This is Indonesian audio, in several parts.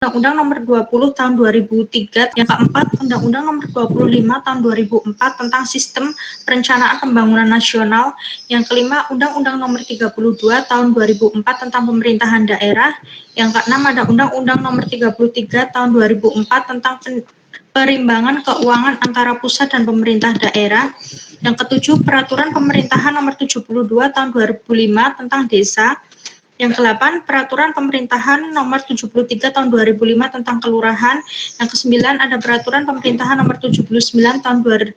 Undang-Undang Nomor 20 Tahun 2003, yang keempat Undang-Undang Nomor 25 Tahun 2004 tentang Sistem Perencanaan Pembangunan Nasional, yang kelima Undang-Undang Nomor 32 Tahun 2004 tentang Pemerintahan Daerah, yang keenam ada Undang-Undang Nomor 33 Tahun 2004 tentang perimbangan keuangan antara pusat dan pemerintah daerah, yang ketujuh Peraturan Pemerintahan Nomor 72 Tahun 2005 tentang Desa, yang ke-8, Peraturan Pemerintahan Nomor 73 Tahun 2005 tentang Kelurahan. Yang ke-9 ada Peraturan Pemerintahan Nomor 79 Tahun 2005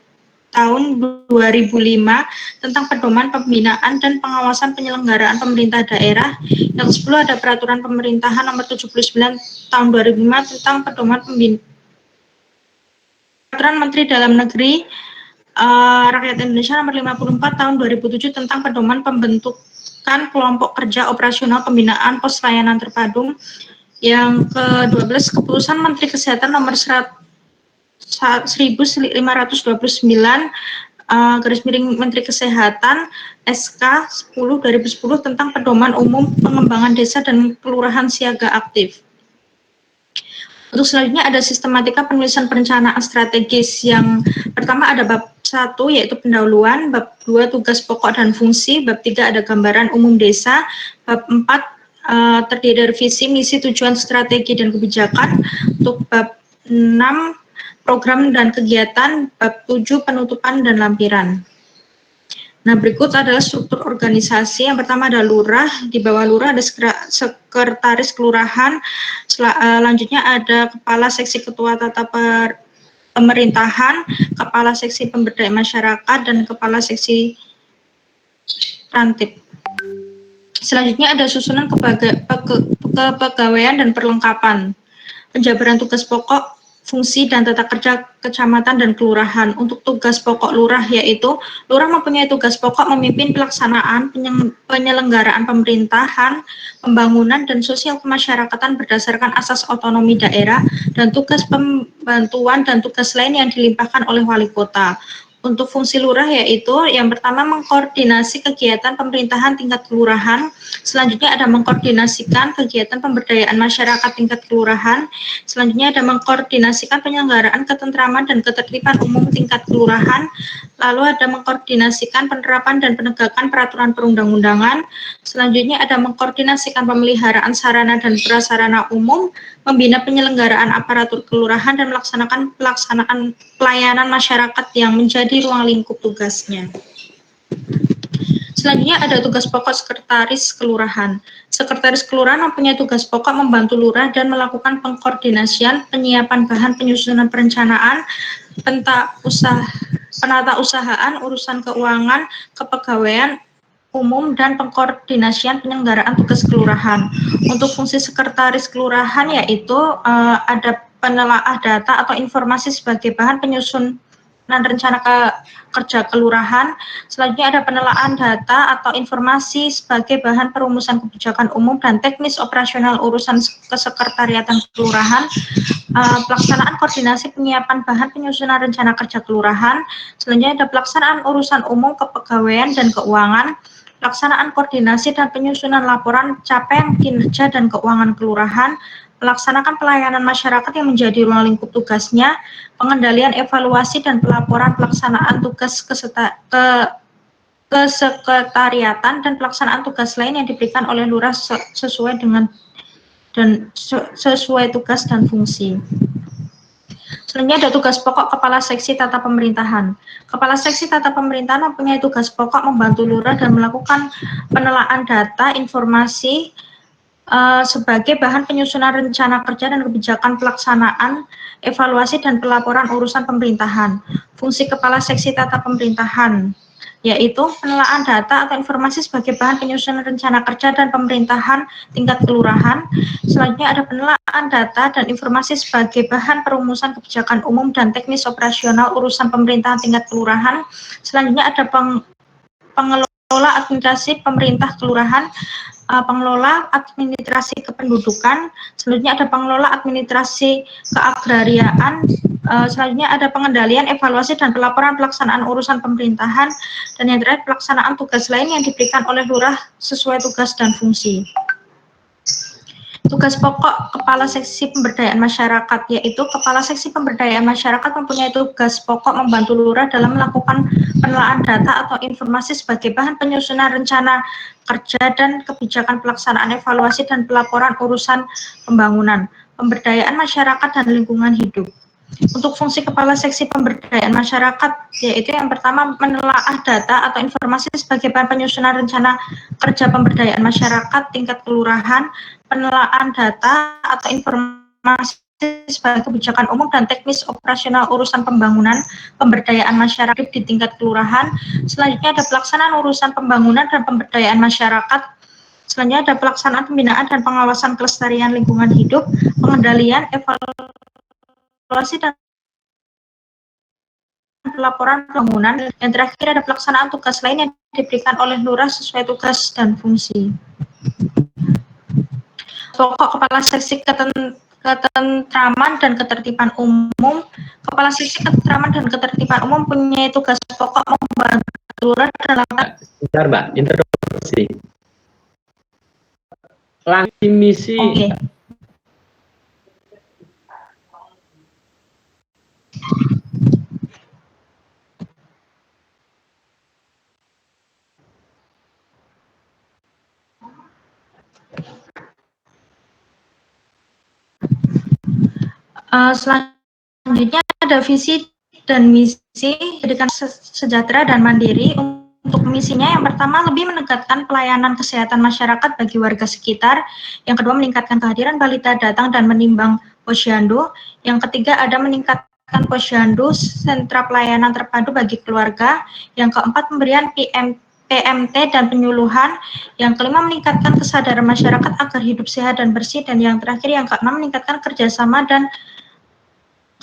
tentang Pedoman Pembinaan dan Pengawasan Penyelenggaraan Pemerintah Daerah. Yang ke-10 ada Peraturan Pemerintahan Nomor 79 Tahun 2005 tentang Pedoman Pembinaan. Peraturan Menteri Dalam Negeri Rakyat Indonesia Nomor 54 Tahun 2007 tentang Pedoman Pembentukan Kelompok Kerja Operasional Pembinaan Pos Layanan Terpadu. Yang ke-12 Keputusan Menteri Kesehatan Nomor 1529 garis miring Menteri Kesehatan SK 10 2010 tentang Pedoman Umum Pengembangan Desa dan Kelurahan Siaga Aktif. Untuk selanjutnya ada sistematika penulisan perencanaan strategis. Yang pertama ada bab 1 yaitu pendahuluan, bab 2 tugas pokok dan fungsi, bab 3 ada gambaran umum desa, bab 4 terdiri dari visi, misi, tujuan, strategi, dan kebijakan. Untuk bab 6 program dan kegiatan, bab 7 penutupan dan lampiran. Nah, berikut adalah struktur organisasi. Yang pertama ada lurah, di bawah lurah ada sekretaris kelurahan, selanjutnya ada kepala seksi ketua tata pemerintahan, kepala seksi pemberdayaan masyarakat, dan kepala seksi rantip. Selanjutnya ada susunan kepegawaian dan perlengkapan, penjabaran tugas pokok, fungsi dan tata kerja kecamatan dan kelurahan. Untuk tugas pokok lurah yaitu lurah mempunyai tugas pokok memimpin pelaksanaan penyelenggaraan pemerintahan, pembangunan dan sosial kemasyarakatan berdasarkan asas otonomi daerah dan tugas pembantuan dan tugas lain yang dilimpahkan oleh wali kota. Untuk fungsi lurah yaitu yang pertama mengkoordinasi kegiatan pemerintahan tingkat kelurahan, selanjutnya ada mengkoordinasikan kegiatan pemberdayaan masyarakat tingkat kelurahan, selanjutnya ada mengkoordinasikan penyelenggaraan ketentraman dan ketertiban umum tingkat kelurahan, lalu ada mengkoordinasikan penerapan dan penegakan peraturan perundang-undangan, selanjutnya ada mengkoordinasikan pemeliharaan sarana dan prasarana umum, membina penyelenggaraan aparatur kelurahan dan melaksanakan pelaksanaan pelayanan masyarakat yang menjadi ruang lingkup tugasnya. Selanjutnya ada tugas pokok sekretaris kelurahan. Sekretaris kelurahan mempunyai tugas pokok membantu lurah dan melakukan pengkoordinasian, penyiapan bahan penyusunan perencanaan, penata usahaan, urusan keuangan, kepegawaian umum, dan pengkoordinasian penyelenggaraan tugas kelurahan. Untuk fungsi sekretaris kelurahan yaitu ada penelaah data atau informasi sebagai bahan penyusunan rencana kerja kelurahan. Selanjutnya ada penelaah data atau informasi sebagai bahan perumusan kebijakan umum dan teknis operasional urusan kesekretariatan kelurahan. Pelaksanaan koordinasi penyiapan bahan penyusunan rencana kerja kelurahan. Selanjutnya ada pelaksanaan urusan umum kepegawaian dan keuangan, pelaksanaan koordinasi dan penyusunan laporan capaian kinerja dan keuangan kelurahan, melaksanakan pelayanan masyarakat yang menjadi ruang lingkup tugasnya, pengendalian evaluasi dan pelaporan pelaksanaan tugas kesekretariatan dan pelaksanaan tugas lain yang diberikan oleh lurah sesuai tugas dan fungsi. Selanjutnya ada tugas pokok Kepala Seksi Tata Pemerintahan. Kepala Seksi Tata Pemerintahan mempunyai tugas pokok membantu lurah dan melakukan penelaahan data informasi sebagai bahan penyusunan rencana kerja dan kebijakan pelaksanaan, evaluasi dan pelaporan urusan pemerintahan. Fungsi Kepala Seksi Tata Pemerintahan yaitu penelaahan data atau informasi sebagai bahan penyusunan rencana kerja dan pemerintahan tingkat kelurahan. Selanjutnya ada penelaahan data dan informasi sebagai bahan perumusan kebijakan umum dan teknis operasional urusan pemerintahan tingkat kelurahan. Selanjutnya ada pengelola administrasi pemerintah kelurahan, pengelola administrasi kependudukan, selanjutnya ada pengelola administrasi keagrariaan, selanjutnya ada pengendalian, evaluasi, dan pelaporan pelaksanaan urusan pemerintahan, dan yang terakhir pelaksanaan tugas lain yang diberikan oleh lurah sesuai tugas dan fungsi. Tugas pokok Kepala Seksi Pemberdayaan Masyarakat, yaitu Kepala Seksi Pemberdayaan Masyarakat mempunyai tugas pokok membantu lurah dalam melakukan penelaan data atau informasi sebagai bahan penyusunan rencana kerja dan kebijakan pelaksanaan evaluasi dan pelaporan urusan pembangunan, pemberdayaan masyarakat dan lingkungan hidup. Untuk fungsi Kepala Seksi Pemberdayaan Masyarakat, yaitu yang pertama menelaah data atau informasi sebagai bahan penyusunan rencana kerja pemberdayaan masyarakat tingkat kelurahan, penelaan data atau informasi sebagai kebijakan umum dan teknis operasional urusan pembangunan pemberdayaan masyarakat di tingkat kelurahan. Selanjutnya ada pelaksanaan urusan pembangunan dan pemberdayaan masyarakat. Selanjutnya ada pelaksanaan pembinaan dan pengawasan kelestarian lingkungan hidup, pengendalian, evaluasi dan pelaporan pembangunan, dan terakhir ada pelaksanaan tugas lain yang diberikan oleh lurah sesuai tugas dan fungsi. Pokok Kepala Seksi Ketentraman dan Ketertiban Umum. Kepala Seksi Ketentraman dan Ketertiban Umum punya tugas pokok membantu lurah dalam. Bentar, Mbak, interupsi. Lagi misi. Oke. Selanjutnya ada visi dan misi pendidikan sejahtera dan mandiri. Untuk misinya yang pertama lebih meningkatkan pelayanan kesehatan masyarakat bagi warga sekitar. Yang kedua meningkatkan kehadiran balita datang dan menimbang posyandu. Yang ketiga ada meningkatkan posyandu sentra pelayanan terpadu bagi keluarga. Yang keempat pemberian PMT dan penyuluhan. Yang kelima meningkatkan kesadaran masyarakat agar hidup sehat dan bersih. Dan yang terakhir yang keenam meningkatkan kerjasama dan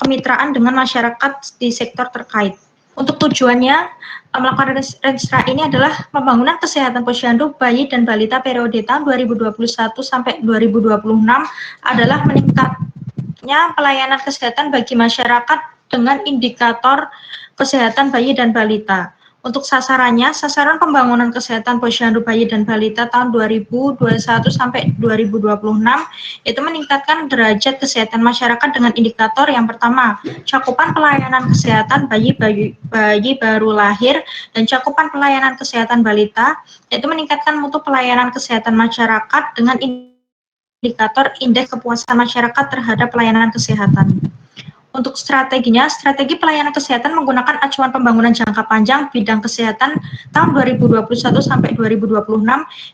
kemitraan dengan masyarakat di sektor terkait. Untuk tujuannya, melakukan Renstra ini adalah pembangunan kesehatan posyandu, bayi dan balita periode tahun 2021 sampai 2026 adalah meningkatnya pelayanan kesehatan bagi masyarakat dengan indikator kesehatan bayi dan balita. Untuk sasarannya, sasaran pembangunan kesehatan posyandu bayi dan balita tahun 2021 sampai 2026 itu meningkatkan derajat kesehatan masyarakat dengan indikator yang pertama, cakupan pelayanan kesehatan bayi baru lahir dan cakupan pelayanan kesehatan balita, yaitu meningkatkan mutu pelayanan kesehatan masyarakat dengan indikator indeks kepuasan masyarakat terhadap pelayanan kesehatan. Untuk strateginya, strategi pelayanan kesehatan menggunakan acuan pembangunan jangka panjang bidang kesehatan tahun 2021 sampai 2026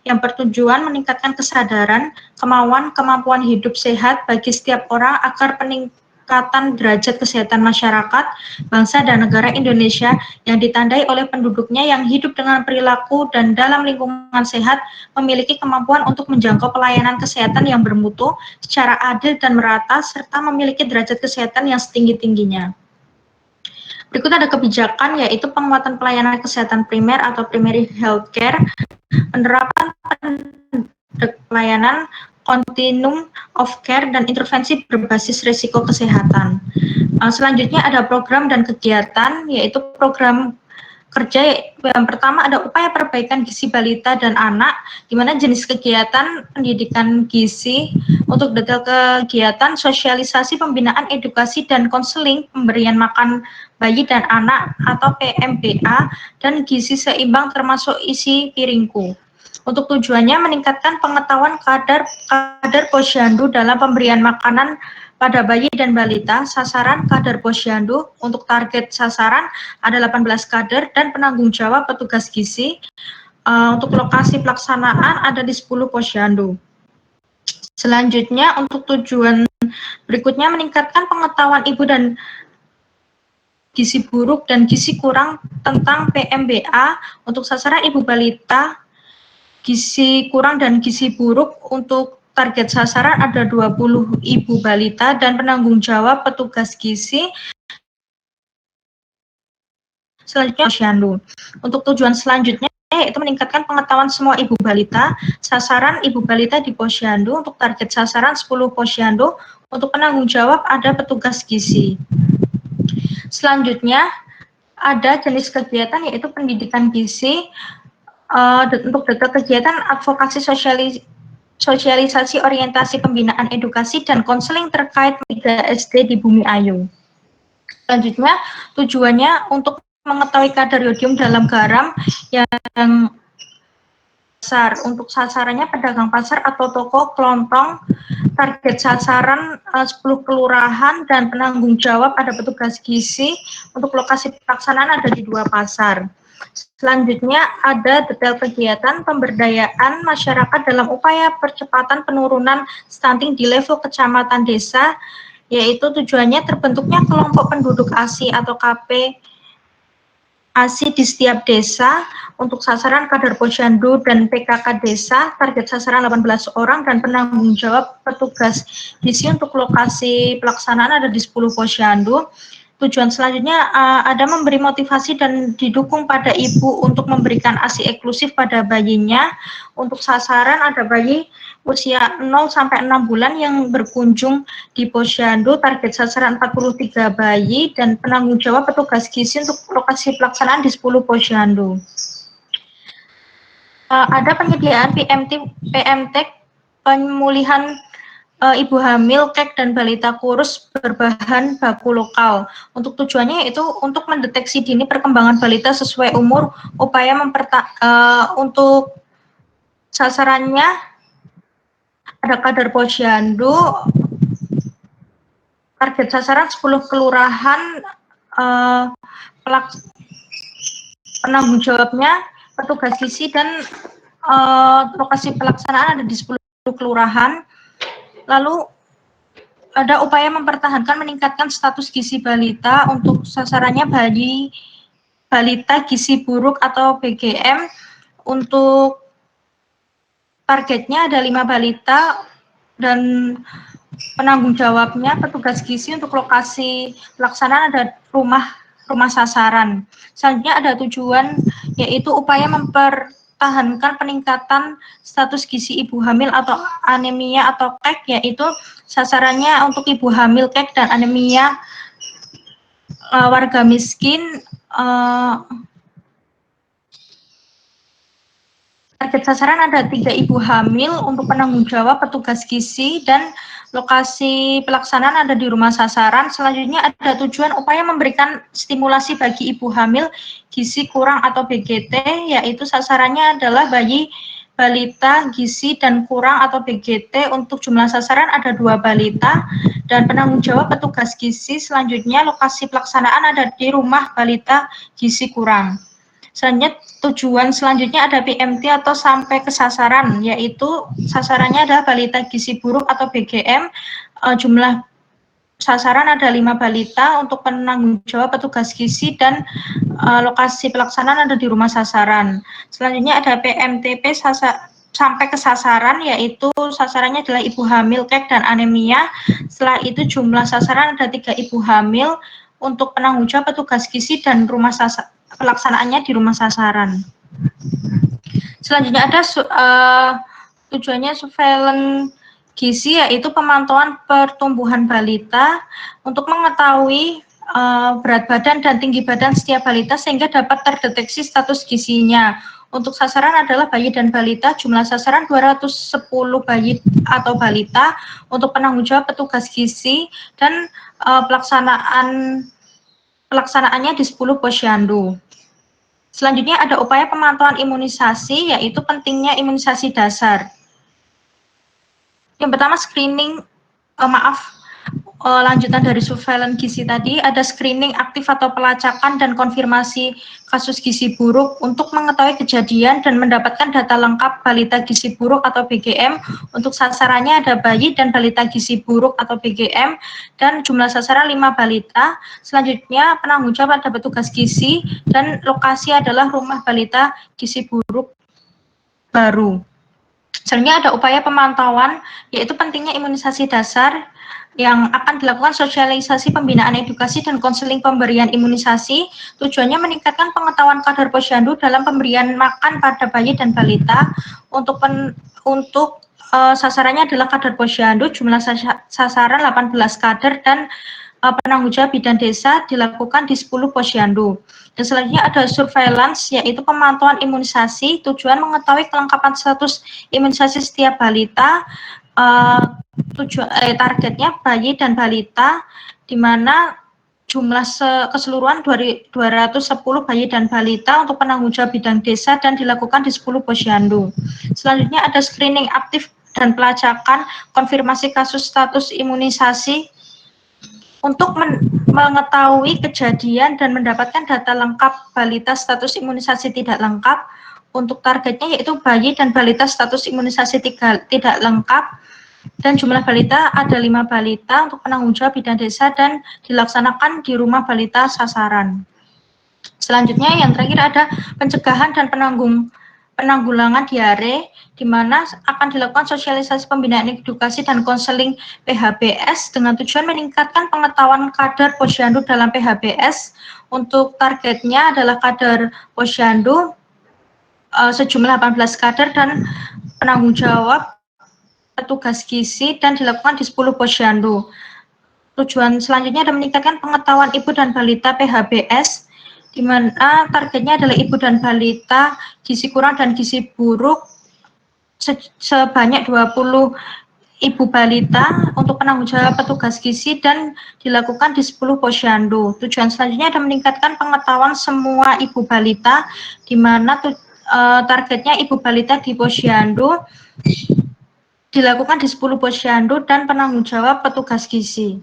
yang bertujuan meningkatkan kesadaran, kemampuan hidup sehat bagi setiap orang agar peningkatan derajat kesehatan masyarakat, bangsa dan negara Indonesia yang ditandai oleh penduduknya yang hidup dengan perilaku dan dalam lingkungan sehat memiliki kemampuan untuk menjangkau pelayanan kesehatan yang bermutu secara adil dan merata serta memiliki derajat kesehatan yang setinggi-tingginya. Berikut ada kebijakan yaitu penguatan pelayanan kesehatan primer atau primary healthcare, penerapan pelayanan continuum of care dan intervensi berbasis risiko kesehatan. Selanjutnya ada program dan kegiatan yaitu program kerja yang pertama ada upaya perbaikan gizi balita dan anak, di mana jenis kegiatan pendidikan gizi. Untuk detail kegiatan sosialisasi, pembinaan, edukasi dan konseling pemberian makan bayi dan anak atau PMBA dan gizi seimbang termasuk isi piringku. Untuk tujuannya meningkatkan pengetahuan kadar posyandu dalam pemberian makanan pada bayi dan balita. Sasaran kader posyandu untuk target sasaran ada 18 kader dan penanggung jawab petugas gizi. Untuk lokasi pelaksanaan ada di 10 posyandu. Selanjutnya untuk tujuan berikutnya meningkatkan pengetahuan ibu dan gizi buruk dan gizi kurang tentang PMBA untuk sasaran ibu balita, gizi kurang dan gizi buruk. Untuk target sasaran ada 20 ibu balita dan penanggung jawab petugas gizi. Selanjutnya posyandu. Untuk tujuan selanjutnya yaitu meningkatkan pengetahuan semua ibu balita, sasaran ibu balita di posyandu. Untuk target sasaran 10 posyandu, untuk penanggung jawab ada petugas gizi. Selanjutnya ada jenis kegiatan yaitu pendidikan gizi. Untuk detail kegiatan advokasi sosialisasi orientasi pembinaan edukasi dan konseling terkait 3 SD di Bumi Ayu. Selanjutnya, tujuannya untuk mengetahui kadar yodium dalam garam yang besar. Untuk sasarannya pedagang pasar atau toko kelontong, target sasaran 10 kelurahan dan penanggung jawab ada petugas gizi. Untuk lokasi pelaksanaan ada di 2 pasar. Selanjutnya ada detail kegiatan pemberdayaan masyarakat dalam upaya percepatan penurunan stunting di level kecamatan desa, yaitu tujuannya terbentuknya kelompok penduduk ASI atau KP ASI di setiap desa. Untuk sasaran kadar posyandu dan PKK desa, target sasaran 18 orang dan penanggung jawab petugas gizi. Untuk lokasi pelaksanaan ada di 10 posyandu. Tujuan selanjutnya ada memberi motivasi dan didukung pada ibu untuk memberikan ASI eksklusif pada bayinya. Untuk sasaran ada bayi usia 0 sampai 6 bulan yang berkunjung di posyandu, target sasaran 43 bayi dan penanggung jawab petugas gizi untuk lokasi pelaksanaan di 10 posyandu. Ada penyediaan PMT pemulihan ibu hamil, kek, dan balita kurus berbahan baku lokal. Untuk tujuannya yaitu untuk mendeteksi dini perkembangan balita sesuai umur, upaya untuk sasarannya ada kadar posyandu, target sasaran 10 kelurahan, penanggung jawabnya petugas gizi dan lokasi pelaksanaan ada di 10 kelurahan. Lalu ada upaya mempertahankan meningkatkan status gizi balita. Untuk sasarannya balita gizi buruk atau BGM. Untuk targetnya ada 5 balita dan penanggung jawabnya petugas gizi. Untuk lokasi pelaksanaan ada rumah sasaran. Selanjutnya ada tujuan yaitu upaya mempertahankan peningkatan status gizi ibu hamil atau anemia atau kek, yaitu sasarannya untuk ibu hamil, kek, dan anemia warga miskin. Target sasaran ada 3 ibu hamil. Untuk penanggung jawab petugas gizi dan lokasi pelaksanaan ada di rumah sasaran. Selanjutnya ada tujuan upaya memberikan stimulasi bagi ibu hamil gizi kurang atau BGT, yaitu sasarannya adalah bayi, balita gizi dan kurang atau BGT. Untuk jumlah sasaran ada 2 balita dan penanggung jawab petugas gizi. Selanjutnya lokasi pelaksanaan ada di rumah balita gizi kurang. Selanjutnya tujuan selanjutnya ada PMT atau sampai ke sasaran, yaitu sasarannya adalah balita gizi buruk atau BGM. Jumlah sasaran ada 5 balita. Untuk penanggung jawab petugas gizi dan lokasi pelaksanaan ada di rumah sasaran. Selanjutnya ada PMTP sampai ke sasaran, yaitu sasarannya adalah ibu hamil, kek, dan anemia. Setelah itu jumlah sasaran ada 3 ibu hamil. Untuk penanggung jawab petugas gizi dan rumah pelaksanaannya di rumah sasaran. Selanjutnya ada tujuannya surveillance gizi, yaitu pemantauan pertumbuhan balita untuk mengetahui berat badan dan tinggi badan setiap balita sehingga dapat terdeteksi status gizinya. Untuk sasaran adalah bayi dan balita, jumlah sasaran 210 bayi atau balita. Untuk penanggung jawab petugas gizi dan pelaksanaannya di 10 posyandu. Selanjutnya ada upaya pemantauan imunisasi, yaitu pentingnya imunisasi dasar. Yang pertama screening, lanjutan dari surveillance gizi tadi, ada screening aktif atau pelacakan dan konfirmasi kasus gizi buruk untuk mengetahui kejadian dan mendapatkan data lengkap balita gizi buruk atau BGM. Untuk sasarannya ada bayi dan balita gizi buruk atau BGM dan jumlah sasaran 5 balita. Selanjutnya penanggung jawab ada petugas gizi dan lokasi adalah rumah balita gizi buruk baru. Selanjutnya ada upaya pemantauan, yaitu pentingnya imunisasi dasar yang akan dilakukan sosialisasi pembinaan edukasi dan konseling pemberian imunisasi. Tujuannya meningkatkan pengetahuan kadar posyandu dalam pemberian makan pada bayi dan balita. Untuk sasarannya adalah kadar posyandu, jumlah sasaran 18 kader dan penanggung jawab bidang desa dilakukan di 10 posyandu. Dan selanjutnya ada surveillance, yaitu pemantauan imunisasi, tujuan mengetahui kelengkapan status imunisasi setiap balita, targetnya bayi dan balita, di mana jumlah keseluruhan 210 bayi dan balita untuk penanggung jawab bidang desa dan dilakukan di 10 posyandu. Selanjutnya ada screening aktif dan pelacakan konfirmasi kasus status imunisasi untuk mengetahui kejadian dan mendapatkan data lengkap balita status imunisasi tidak lengkap. Untuk targetnya yaitu bayi dan balita status imunisasi tidak lengkap, dan jumlah balita ada 5 balita untuk penanggung jawab bidang desa dan dilaksanakan di rumah balita sasaran. Selanjutnya yang terakhir ada pencegahan dan penanggulangan diare, di mana akan dilakukan sosialisasi pembinaan edukasi dan konseling PHBS dengan tujuan meningkatkan pengetahuan kader posyandu dalam PHBS. Untuk targetnya adalah kader posyandu sejumlah 18 kader dan penanggung jawab petugas gizi dan dilakukan di 10 posyandu. Tujuan selanjutnya adalah meningkatkan pengetahuan ibu dan balita PHBS, di mana targetnya adalah ibu dan balita gizi kurang dan gizi buruk sebanyak 20 ibu balita untuk penanggung jawab petugas gizi dan dilakukan di 10 posyandu. Tujuan selanjutnya adalah meningkatkan pengetahuan semua ibu balita, di mana targetnya ibu balita di posyandu dilakukan di 10 posyandu dan penanggung jawab petugas gizi.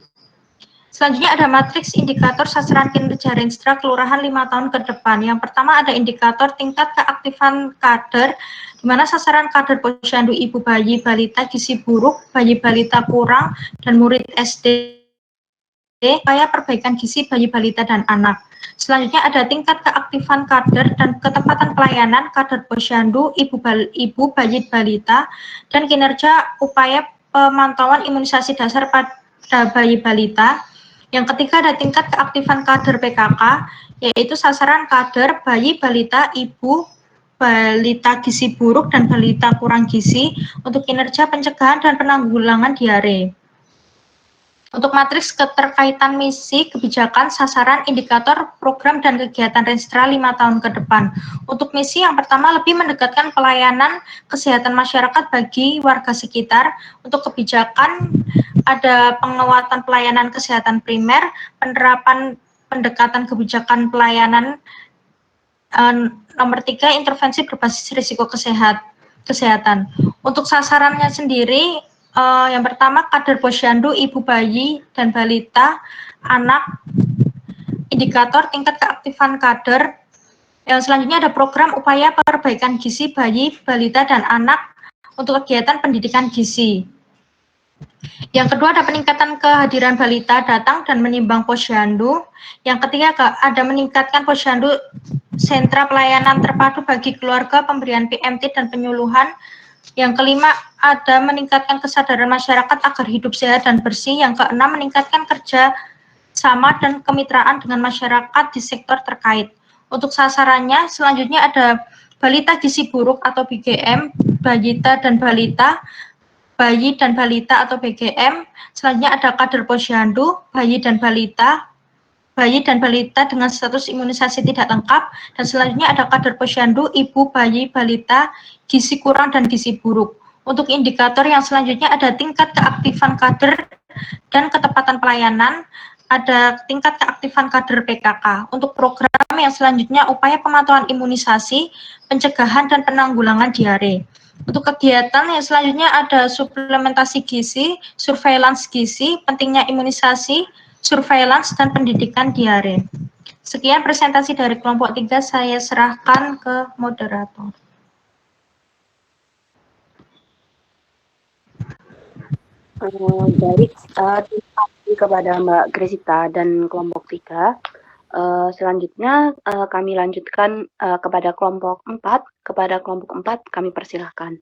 Selanjutnya ada matriks indikator sasaran kinerja Renstra Kelurahan 5 tahun ke depan. Yang pertama ada indikator tingkat keaktifan kader, di mana sasaran kader posyandu ibu bayi balita gizi buruk, bayi balita kurang, dan murid SD upaya perbaikan gizi bayi balita dan anak. Selanjutnya ada tingkat keaktifan kader dan ketepatan pelayanan kader posyandu ibu bayi balita dan kinerja upaya pemantauan imunisasi dasar pada bayi balita. Yang ketiga ada tingkat keaktifan kader PKK, yaitu sasaran kader bayi balita ibu balita gizi buruk dan balita kurang gizi untuk kinerja pencegahan dan penanggulangan diare. Untuk matriks keterkaitan misi, kebijakan, sasaran, indikator, program, dan kegiatan Renstra 5 tahun ke depan. Untuk misi yang pertama lebih mendekatkan pelayanan kesehatan masyarakat bagi warga sekitar. Untuk kebijakan ada penguatan pelayanan kesehatan primer, penerapan pendekatan kebijakan pelayanan. Nomor 3, intervensi berbasis risiko kesehatan. Untuk sasarannya sendiri, yang pertama kader posyandu ibu bayi dan balita anak, indikator tingkat keaktifan kader. Yang selanjutnya ada program upaya perbaikan gizi bayi balita dan anak untuk kegiatan pendidikan gizi. Yang kedua ada peningkatan kehadiran balita datang dan menimbang posyandu. Yang ketiga ada meningkatkan posyandu sentra pelayanan terpadu bagi keluarga, pemberian PMT dan penyuluhan. Yang kelima, ada meningkatkan kesadaran masyarakat agar hidup sehat dan bersih. Yang keenam, meningkatkan kerja sama dan kemitraan dengan masyarakat di sektor terkait. Untuk sasarannya, selanjutnya ada balita gizi buruk atau BGM, balita dan balita, bayi dan balita atau BGM. Selanjutnya ada kader posyandu, bayi dan balita dengan status imunisasi tidak lengkap, dan selanjutnya ada kader posyandu, ibu, bayi, balita, gizi kurang dan gizi buruk. Untuk indikator yang selanjutnya ada tingkat keaktifan kader dan ketepatan pelayanan, ada tingkat keaktifan kader PKK. Untuk program yang selanjutnya upaya pemantauan imunisasi, pencegahan dan penanggulangan diare. Untuk kegiatan yang selanjutnya ada suplementasi gizi, surveillance gizi, pentingnya imunisasi, surveillance, dan pendidikan diare. Sekian presentasi dari kelompok 3, saya serahkan ke moderator. Baik, terima kasih kepada Mbak Gresita dan kelompok 3. Selanjutnya kami lanjutkan kepada kelompok 4. Kepada kelompok 4 kami persilahkan.